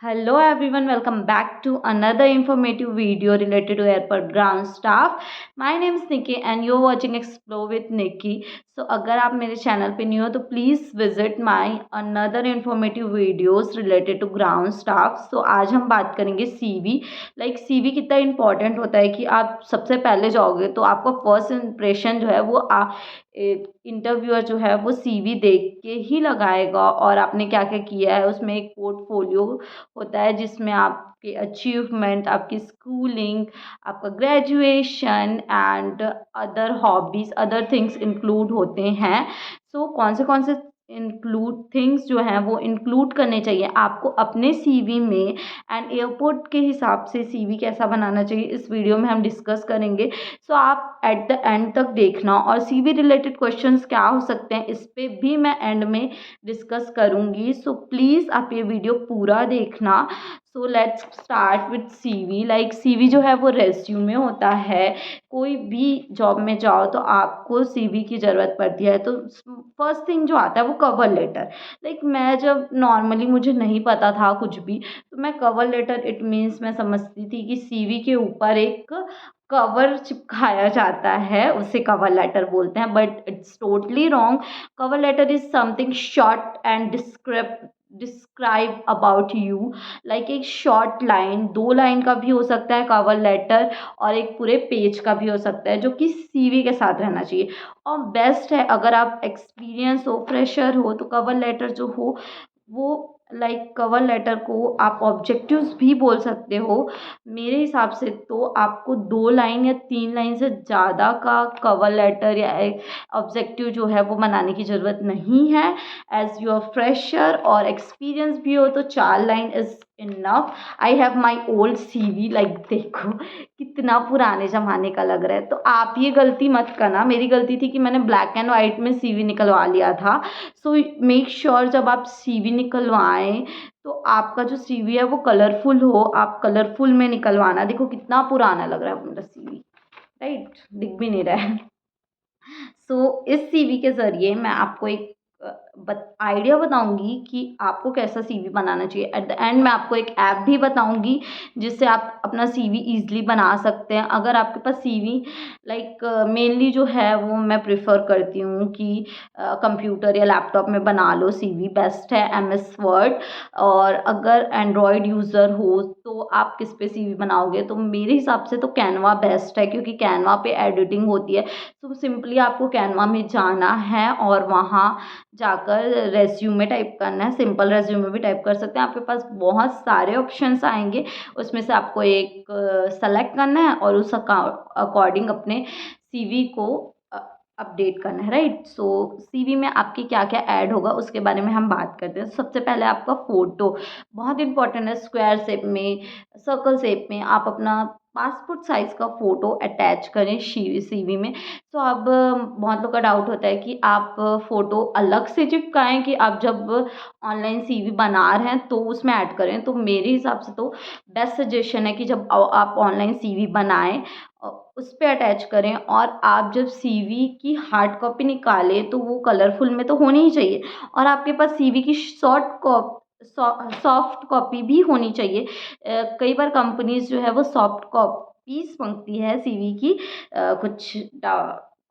Hello everyone, welcome back to another informative video related to airport ground staff. My name is Nikki and you're watching Explore with Nikki. So अगर आप मेरे channel पे new हो तो please visit my another informative videos related to ground staff. So आज हम बात करेंगे सीवी. सीवी कितना इंपॉर्टेंट होता है कि आप सबसे पहले जाओगे तो आपका फर्स्ट इम्प्रेशन जो है वो इंटरव्यूअर जो है वो सीवी देख के ही लगाएगा और आपने क्या क्या किया है. उसमें एक पोर्टफोलियो होता है जिसमें आपके अचीवमेंट, आपकी स्कूलिंग, आपका graduation and other hobbies, other things include होते हैं. सो कौन से इंक्लूड थिंग्स जो हैं वो इंक्लूड करने चाहिए आपको अपने सीवी में. एंड एयरपोर्ट के हिसाब से सीवी कैसा बनाना चाहिए इस वीडियो में हम डिस्कस करेंगे. सो आप एट द एंड तक देखना. और सीवी रिलेटेड क्वेश्चंस क्या हो सकते हैं इस पे भी मैं एंड में डिस्कस करूँगी. सो प्लीज़ आप ये वीडियो पूरा देखना. So let's start with CV. CV जो है वो रेज्यूमे होता है. कोई भी जॉब में जाओ तो आपको सीवी की ज़रूरत पड़ती है. तो फर्स्ट थिंग जो आता है वो कवर लेटर. मैं जब नॉर्मली मुझे नहीं पता था कुछ भी तो मैं कवर लेटर इट मीन्स मैं समझती थी कि सीवी के ऊपर एक कवर चिपकाया जाता है, उसे कवर लेटर बोलते हैं. But it's totally wrong. Cover letter is something short and describe about you. एक शॉर्ट लाइन, 2 लाइन का भी हो सकता है कवर लेटर और एक पूरे पेज का भी हो सकता है जो कि सीवी के साथ रहना चाहिए. और बेस्ट है अगर आप एक्सपीरियंस हो, फ्रेशर हो तो कवर लेटर जो हो वो कवर लेटर को आप ऑब्जेक्टिव्स भी बोल सकते हो. मेरे हिसाब से तो आपको 2 लाइन या 3 लाइन से ज़्यादा का कवर लेटर या ऑब्जेक्टिव जो है वो बनाने की ज़रूरत नहीं है. एज यू आर फ्रेशर और एक्सपीरियंस भी हो तो 4 line is enough. I have my old CV. देखो कितना पुराने ज़माने का लग रहा है. तो आप ये गलती मत करना. मेरी गलती थी कि मैंने ब्लैक एंड वाइट में सीवी निकलवा लिया था. सो मेक श्योर जब आप सीवी निकलवाएं तो आपका जो सीवी है वो कलरफुल हो. आप कलरफुल में निकलवाना. देखो कितना पुराना लग रहा है मेरा सीवी, राइट? दिख भी नहीं रहा है. सो इस सीवी के ज़रिए मैं आपको एक आइडिया बताऊंगी कि आपको कैसा सीवी बनाना चाहिए. एट द एंड मैं आपको एक ऐप भी बताऊंगी जिससे आप अपना सीवी इजीली बना सकते हैं. अगर आपके पास सीवी मेनली जो है वो मैं प्रेफर करती हूँ कि कंप्यूटर या लैपटॉप में बना लो. सीवी बेस्ट है एमएस वर्ड. और अगर एंड्रॉयड यूज़र हो तो आप किस पे सीवी बनाओगे तो मेरे हिसाब से तो कैनवा बेस्ट है क्योंकि कैनवा पे एडिटिंग होती है. तो सिंपली आपको कैनवा में जाना है और वहाँ जाकर रेज्यूमे टाइप करना है. सिंपल रेज्यूमे भी टाइप कर सकते हैं. आपके पास बहुत सारे ऑप्शंस आएंगे, उसमें से आपको एक सेलेक्ट करना है और उस अकॉर्डिंग अपने सीवी को अपडेट करना है, राइट? सो सीवी में आपके क्या क्या ऐड होगा उसके बारे में हम बात करते हैं. सबसे पहले आपका फ़ोटो बहुत इंपॉर्टेंट है. स्क्वायर शेप में, सर्कल शेप में आप अपना पासपोर्ट साइज़ का फ़ोटो अटैच करें सीवी में. तो अब बहुत लोग का डाउट होता है कि आप फ़ोटो अलग से चिपकाएं कि आप जब ऑनलाइन सीवी बना रहे हैं तो उसमें ऐड करें. तो मेरे हिसाब से तो बेस्ट सजेशन है कि जब आप ऑनलाइन सीवी बनाएं उस पे अटैच करें. और आप जब सीवी की हार्ड कॉपी निकालें तो वो कलरफुल में तो होनी ही चाहिए. और आपके पास सीवी की सॉफ्ट कॉपी भी होनी चाहिए. कई बार कंपनीज जो है वो सॉफ्ट कॉपीज मांगती है सीवी की.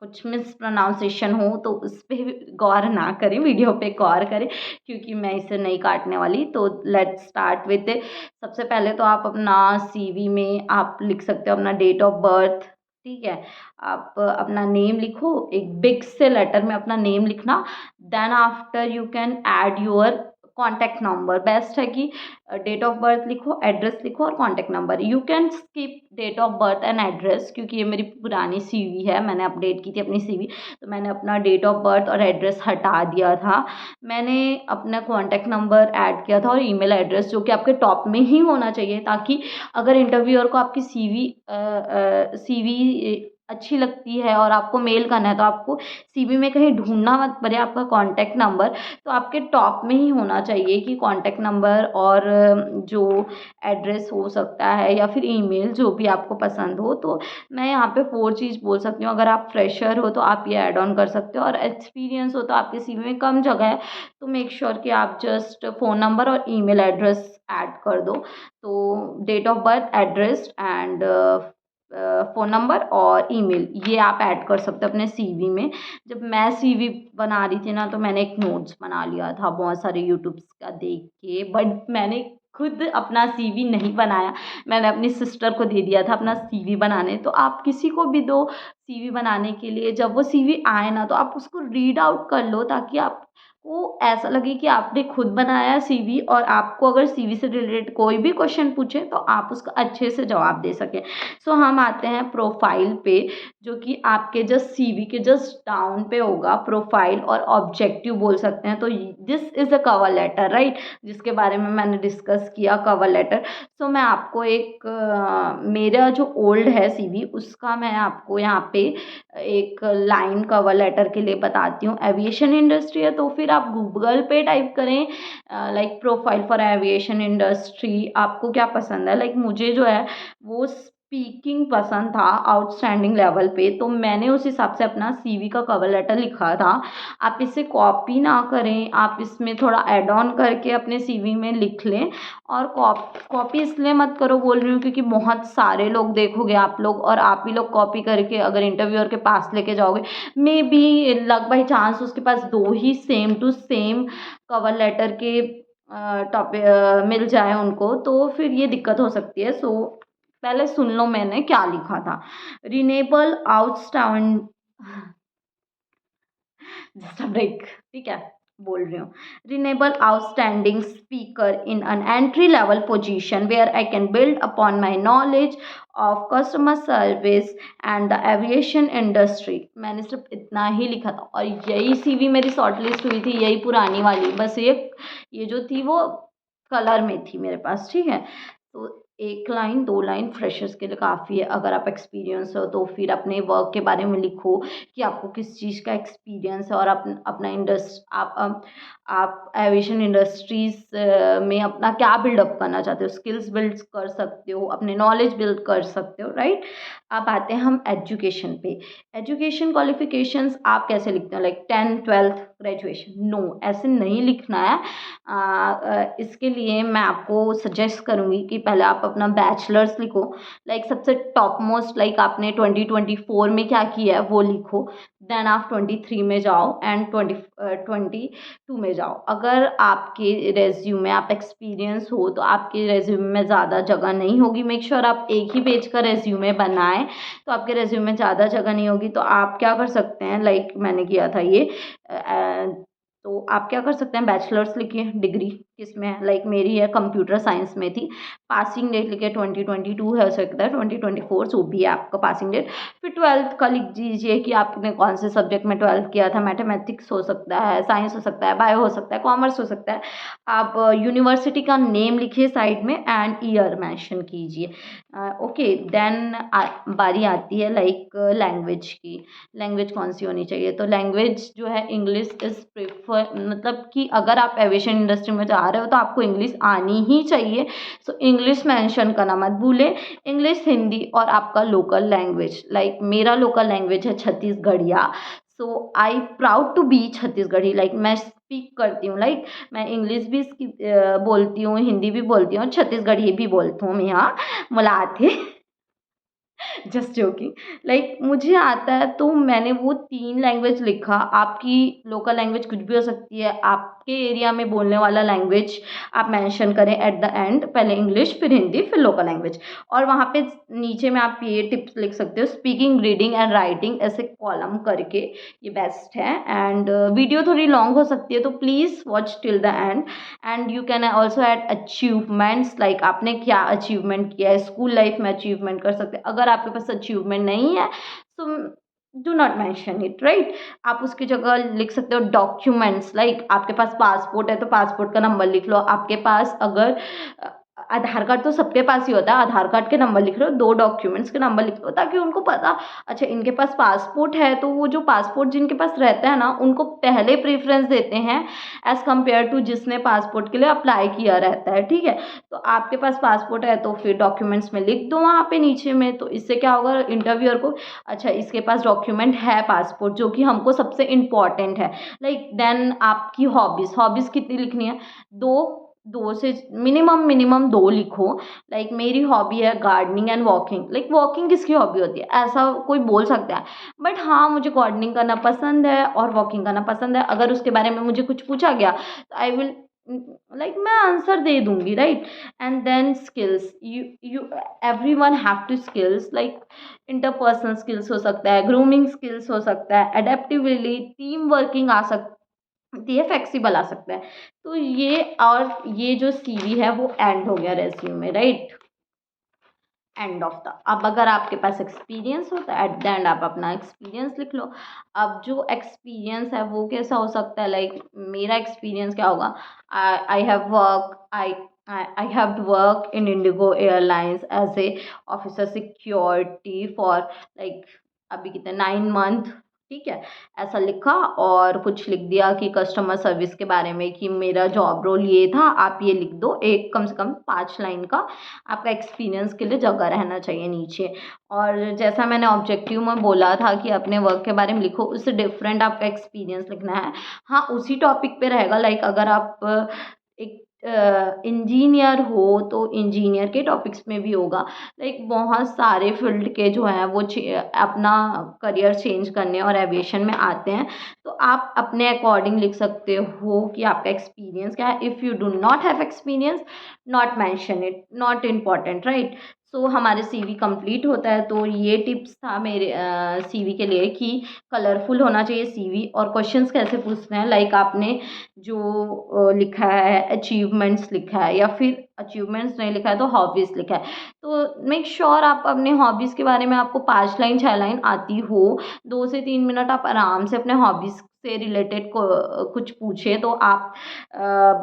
कुछ मिस प्रोनाउंसिएशन हो तो उस पर गौर ना करें, वीडियो पे गौर करें क्योंकि मैं इसे नहीं काटने वाली. तो लेट्स स्टार्ट विद. सबसे पहले तो आप अपना सीवी में आप लिख सकते हो अपना डेट ऑफ बर्थ. ठीक है, आप अपना नेम लिखो. एक बिग से लेटर में अपना नेम लिखना. Then after you can add your contact number. Best है कि डेट ऑफ बर्थ लिखो, एड्रेस लिखो और contact number. You can skip date of birth and address क्योंकि ये मेरी पुरानी सीवी है, मैंने अपडेट की थी अपनी सीवी. तो मैंने अपना डेट ऑफ बर्थ और एड्रेस हटा दिया था. मैंने अपना कॉन्टैक्ट नंबर ऐड किया था और ईमेल एड्रेस जो कि आपके टॉप में ही होना चाहिए ताकि अगर इंटरव्यूअर को आपकी सीवी अच्छी लगती है और आपको मेल करना है, तो आपको सीवी में कहीं ढूंढना मत पड़े आपका कॉन्टैक्ट नंबर, तो आपके टॉप में ही होना चाहिए कि कॉन्टैक्ट नंबर और जो एड्रेस हो सकता है या फिर ईमेल, जो भी आपको पसंद हो। तो मैं यहाँ पे 4 चीज़ बोल सकती हूँ। अगर आप फ्रेशर हो तो आप ये ऐड ऑन कर सकते हो, और एक्सपीरियंस हो तो आपके सीवी में कम जगह है, तो मेक श्योर कि आप जस्ट फ़ोन नंबर और ईमेल एड्रेस ऐड कर दो। तो date of birth, address and phone number और ईमेल, ये आप ऐड कर सकते हो अपने सीवी में। जब मैं सीवी बना रही थी ना, तो मैंने एक नोट्स बना लिया था बहुत सारे यूट्यूब्स का देख के, बट मैंने खुद अपना सीवी नहीं बनाया। मैंने अपनी सिस्टर को दे दिया था अपना सीवी बनाने। तो आप किसी को भी दो सीवी बनाने के लिए, जब वो सीवी आए ना, तो आप उसको रीड आउट कर लो, ताकि आपको ऐसा लगे कि आपने खुद बनाया सीवी, और आपको अगर सीवी से रिलेटेड कोई भी क्वेश्चन पूछे तो आप उसका अच्छे से जवाब दे सकें। सो हम आते हैं प्रोफाइल पे, जो कि आपके जस्ट सीवी के जस्ट डाउन पे होगा, प्रोफाइल और ऑब्जेक्टिव बोल सकते हैं। तो this is a cover letter, right, जिसके बारे में मैंने डिस्कस किया, कवर लेटर। सो मैं आपको एक मेरा जो ओल्ड है सीवी, उसका मैं आपको यहाँ पे एक लाइन कवर लेटर के लिए बताती हूँ। एविएशन इंडस्ट्री है, तो फिर आप गूगल पे टाइप करें like profile for aviation industry. आपको क्या पसंद है, लाइक मुझे जो है वो स्पीकिंग पसंद था आउटस्टैंडिंग लेवल पे, तो मैंने उस हिसाब से अपना सीवी का कवर लेटर लिखा था। आप इसे कॉपी ना करें, आप इसमें थोड़ा ऐड ऑन करके अपने सीवी में लिख लें। और कॉपी इसलिए मत करो बोल रही हूँ, क्योंकि बहुत सारे लोग देखोगे आप लोग, और आप ही लोग कॉपी करके अगर इंटरव्यूअर के पास लेके जाओगे, maybe luck by chance उसके पास 2 ही same to same cover letter के टॉपिक मिल जाए उनको, तो फिर ये दिक्कत हो सकती है। सो पहले सुन लो मैंने क्या लिखा था। रिनेबल आउटस्टैंड जस्ट ब्रेक, ठीक है, बोल रही हूँ। Reliable outstanding speaker in an entry level position where I can build upon my knowledge of customer service and the aviation industry. मैंने सिर्फ इतना ही लिखा था, और यही सीवी मेरी शॉर्ट लिस्ट हुई थी, यही पुरानी वाली, बस ये जो थी वो कलर में थी मेरे पास, ठीक है। तो 1 लाइन 2 लाइन फ्रेशर्स के लिए काफ़ी है। अगर आप एक्सपीरियंस हो तो फिर अपने वर्क के बारे में लिखो कि आपको किस चीज़ का एक्सपीरियंस है, और अपना आप एविएशन इंडस्ट्रीज़ में अपना क्या बिल्डअप करना चाहते हो, स्किल्स बिल्ड कर सकते हो, अपने नॉलेज बिल्ड कर सकते हो, राइट। अब आते हैं हम एजुकेशन पे। एजुकेशन क्वालिफिकेशंस आप कैसे लिखते हो, like 10th 12th graduation? No, ऐसे नहीं लिखना है। इसके लिए मैं आपको सजेस्ट करूँगी कि पहले आप अपना बैचलर्स लिखो, लाइक सबसे टॉप मोस्ट, लाइक आपने 2024 में क्या किया है वो लिखो। देन आप 23 में जाओ एंड 22 में जाओ। अगर आपके रेज्यूमे आप एक्सपीरियंस हो तो आपके रेज्यूमे में ज़्यादा जगह नहीं होगी। मेक श्योर आप एक ही पेज का रेज्यूमे बनाएं, तो आपके रेज्यूमे में ज़्यादा जगह नहीं होगी। तो आप क्या कर सकते हैं, लाइक मैंने किया था ये, तो आप क्या कर सकते हैं, बैचलर्स लिखिए, डिग्री किसमें है, लाइक मेरी है कंप्यूटर साइंस में थी। पासिंग डेट लिखिए 2022 है, हो सकता है 2024, जो भी है आपका पासिंग डेट। फिर 12th का लिख दीजिए कि आपने कौन से सब्जेक्ट में 12th किया था। मैथमेटिक्स हो सकता है, साइंस हो सकता है, बायो हो सकता है, कॉमर्स हो सकता है। आप यूनिवर्सिटी का नेम लिखिए साइड में एंड ईयर मेंशन कीजिए। ओके, देन बारी आती है लाइक लैंग्वेज की। लैंग्वेज कौन सी होनी चाहिए, तो लैंग्वेज जो है इंग्लिश इज़ प्रेफर, मतलब कि अगर आप एविएशन इंडस्ट्री में जा रहे हो तो आपको इंग्लिश आनी ही चाहिए। सो इंग्लिश मेंशन करना मत भूलें। इंग्लिश, हिंदी और आपका लोकल लैंग्वेज, लाइक मेरा लोकल लैंग्वेज है Chhattisgarhiya. So I proud to be Chhattisgarhi, like मैं स्पीक करती हूँ, लाइक मैं इंग्लिश भी बोलती हूँ, हिंदी भी बोलती हूँ, छत्तीसगढ़ी भी बोलती हूँ। मैं यहाँ मुलाते जस्ट जोकिंग, लाइक मुझे आता है, तो मैंने वो 3 लैंग्वेज लिखा। आपकी लोकल लैंग्वेज कुछ भी हो सकती है, आपके एरिया में बोलने वाला लैंग्वेज आप मेंशन करें एट द एंड, पहले इंग्लिश फिर हिंदी फिर लोकल लैंग्वेज। और वहाँ पे नीचे में आप ये टिप्स लिख सकते हो, स्पीकिंग, रीडिंग एंड राइटिंग, ऐसे कॉलम करके, ये बेस्ट है। एंड वीडियो थोड़ी लॉन्ग हो सकती है, तो please watch till the end. And you can also add achievements, like आपने क्या अचीवमेंट किया है, स्कूल लाइफ में अचीवमेंट कर सकते हैं। अगर आपके पास अचीवमेंट नहीं है तो do not mention it, right. आप उसकी जगह लिख सकते हो डॉक्यूमेंट्स, लाइक आपके पास पासपोर्ट है तो पासपोर्ट का नंबर लिख लो। आपके पास अगर आधार कार्ड तो सबके पास ही होता है, आधार कार्ड के नंबर लिख लो, 2 डॉक्यूमेंट्स के नंबर लिख लो, ताकि उनको पता अच्छा इनके पास पासपोर्ट है, तो वो जो पासपोर्ट जिनके पास रहता है ना उनको पहले प्रेफरेंस देते हैं एज़ कम्पेयर टू जिसने पासपोर्ट के लिए अप्लाई किया रहता है, ठीक है। तो आपके पास पासपोर्ट है तो फिर डॉक्यूमेंट्स में लिख दो वहाँ पे नीचे में, तो इससे क्या होगा इंटरव्यूअर को अच्छा इसके पास डॉक्यूमेंट है पासपोर्ट, जो कि हमको सबसे इम्पॉर्टेंट है। लाइक देन आपकी हॉबीज़ कितनी लिखनी है, 2 से मिनिमम 2 लिखो। लाइक मेरी हॉबी है gardening and walking. Like walking किसकी हॉबी होती है, ऐसा कोई बोल सकता है, बट हाँ मुझे गार्डनिंग करना पसंद है और वॉकिंग करना पसंद है। अगर उसके बारे में मुझे कुछ पूछा गया तो आई विल लाइक मैं आंसर दे दूंगी, right. And then skills, you everyone have to skills, like interpersonal skills हो सकता है, ग्रूमिंग स्किल्स हो सकता है, एडेप्टिबिलिटी, टीम वर्किंग आ सकती है, फ्लेक्सिबल आ सकता है। तो ये जो सीवी है वो एंड हो गया resume, right. End of the, अब अगर आपके पास एक्सपीरियंस होता है एट द एंड आप अपना एक्सपीरियंस लिख लो। अब जो एक्सपीरियंस है वो कैसा हो सकता है, लाइक मेरा एक्सपीरियंस क्या होगा, I have work I have worked in Indigo Airlines as a officer security for like अभी कितने 9 मंथ, ठीक है, ऐसा लिखा। और कुछ लिख दिया कि कस्टमर सर्विस के बारे में कि मेरा जॉब रोल ये था, आप ये लिख दो, एक कम से कम 5 लाइन का आपका एक्सपीरियंस के लिए जगह रहना चाहिए नीचे। और जैसा मैंने ऑब्जेक्टिव में बोला था कि अपने वर्क के बारे में लिखो, उससे डिफरेंट आपका एक्सपीरियंस लिखना है। हाँ उसी टॉपिक पे रहेगा, लाइक अगर आप एक इंजीनियर हो तो इंजीनियर के टॉपिक्स में भी होगा। लाइक बहुत सारे फील्ड के जो हैं वो अपना करियर चेंज करने और एविएशन में आते हैं, तो आप अपने अकॉर्डिंग लिख सकते हो कि आपका एक्सपीरियंस क्या है। If you do not have experience, not mention it, not important, right. So हमारे सीवी कंप्लीट होता है। तो ये टिप्स था मेरे सीवी के लिए कि कलरफुल होना चाहिए सीवी, और क्वेश्चंस कैसे पूछते हैं, लाइक आपने जो लिखा है अचीवमेंट्स लिखा है, या फिर अचीवमेंट्स नहीं लिखा है तो हॉबीज़ लिखा है, तो मेक श्योर आप अपने हॉबीज़ के बारे में आपको 5 लाइन 6 लाइन आती हो। 2 से 3 मिनट आप आराम से अपने हॉबीज़ से रिलेटेड कुछ पूछे तो आप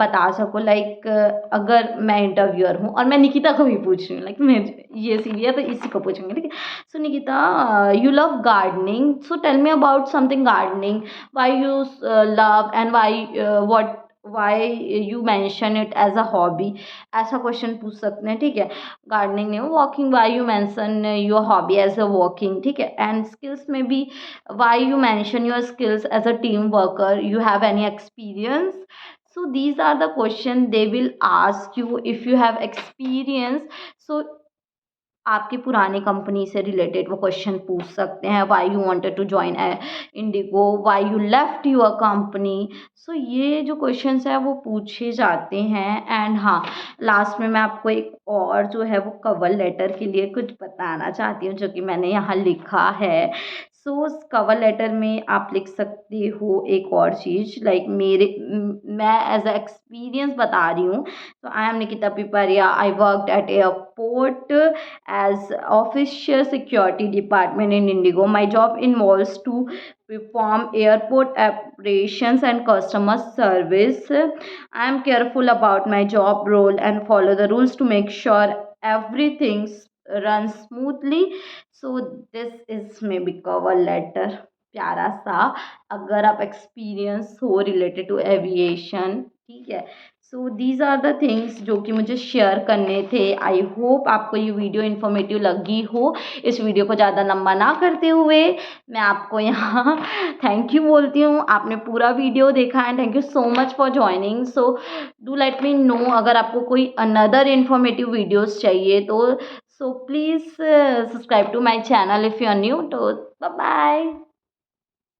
बता सको। लाइक अगर मैं इंटरव्यूअर हूँ और मैं निकिता को भी पूछ रही हूँ, लाइक मैं ये सीवी है तो इसी को पूछूंगी, ठीक है। So Nikita, you love gardening, so tell me about something gardening, why you love and why you mention it as a hobby, ऐसा क्वेश्चन पूछ सकते हैं, ठीक है। गार्डनिंग नहीं, walking, why you mention your hobby as a walking, ठीक है। And skills में भी why you mention your skills as a team worker, you have any experience, so these are the question they will ask you if you have experience। so आपकी पुरानी company से related वो question पूछ सकते हैं, why you wanted to join IndiGo, why you left your company. So ये जो questions है वो पूछे जाते हैं। एंड हाँ लास्ट में मैं आपको एक और जो है वो कवर लेटर के लिए कुछ बताना चाहती हूँ, जो कि मैंने यहाँ लिखा है। सो कवर लेटर में आप लिख सकते हो एक और चीज़, लाइक मैं एज अ एक्सपीरियंस बता रही हूँ। तो I am Nikita Pipariya, I worked eight airport as official security department in Indigo. My job involves to perform airport operations and customer service. I am careful about my job role and follow the rules to make sure everything runs smoothly. So this is maybe cover letter, प्यारा सा, अगर आप experience हो related to aviation, ठीक है। So these are the things जो कि मुझे शेयर करने थे। आई होप आपको ये वीडियो इन्फॉर्मेटिव लगी हो। इस वीडियो को ज़्यादा लंबा ना करते हुए मैं आपको यहाँ थैंक यू बोलती हूँ, आपने पूरा वीडियो देखा and thank you so much for joining. So do let me know अगर आपको कोई अनदर इन्फॉर्मेटिव वीडियोज़ चाहिए तो। So please subscribe to my channel if you are new. तो बाय बाय।